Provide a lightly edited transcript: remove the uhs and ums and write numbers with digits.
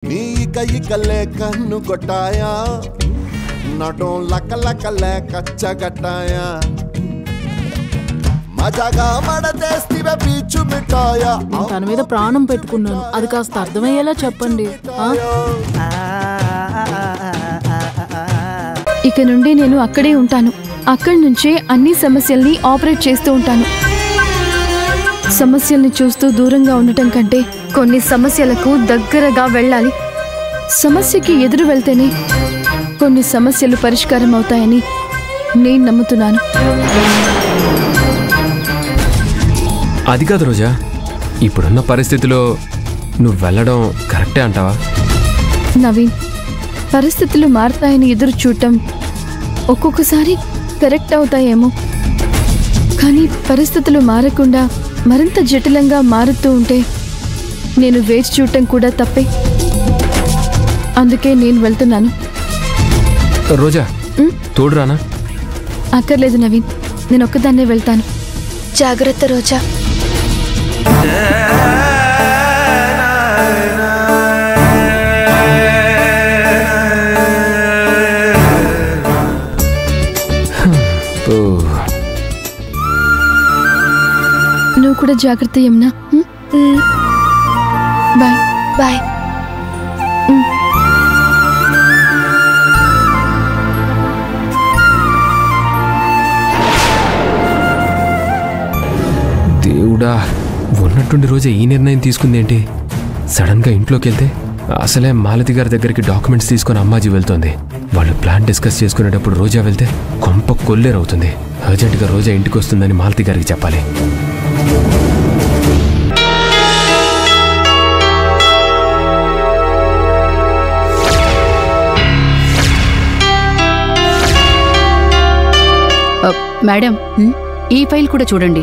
నీ ఇక లేకన్ను కొట్టాయా నటం లక్క లేక చగట్టాయా మజాగా మడతేస్తివే పీచు మిఠాయా తన మీద ప్రాణం పెట్టుకున్నాను అది కాస్త అర్థమయ్యేలా చెప్పండి ఇక నుండి నేను అక్కడే ఉంటాను అక్కడి నుంచే అన్ని సమస్యల్ని ఆపరేట్ చేస్తూ ఉంటాను సమస్యల్ని చూస్తూ దూరంగా ఉండటం కంటే కొన్ని సమస్యలకు దగ్గరగా వెళ్ళాలి సమస్యకి ఎదురు వెళ్తేనే కొన్ని సమస్యలు పరిష్కారం అవుతాయని నేను నమ్ముతున్నాను అది కాదు రోజా ఇప్పుడున్న పరిస్థితిలో నువ్వు వెళ్ళడం కరెక్టే అంటావా నవీన్ పరిస్థితులు మారుతాయని ఎదురు చూడటం ఒక్కొక్కసారి కరెక్ట్ అవుతాయేమో కానీ పరిస్థితులు మారకుండా మరింత జటిలంగా మారుతూ ఉంటే నేను వేచి చూడటం కూడా తప్పే అందుకే నేను వెళ్తున్నాను రోజా తోడురానా అక్కర్లేదు నవీన్ నేను ఒక్కదాన్నే వెళ్తాను జాగ్రత్త రోజా నువ్వు కూడా జాగ్రత్త యమునా బాయ్ బాయ్ దేవుడా ఉన్నట్టుండి రోజా ఈ నిర్ణయం తీసుకుందేంటి సడన్ గా ఇంట్లోకి వెళ్తే అసలే మాలతి గారి దగ్గరికి డాక్యుమెంట్స్ తీసుకొని అమ్మాజీ వెళ్తోంది వాళ్ళు ప్లాన్ డిస్కస్ చేసుకునేటప్పుడు రోజా వెళ్తే కొంప కొల్లేరవుతుంది అర్జెంటుగా రోజా ఇంటికి వస్తుందని మాలతి గారికి చెప్పాలి మేడం ఈ ఫైల్ కూడా చూడండి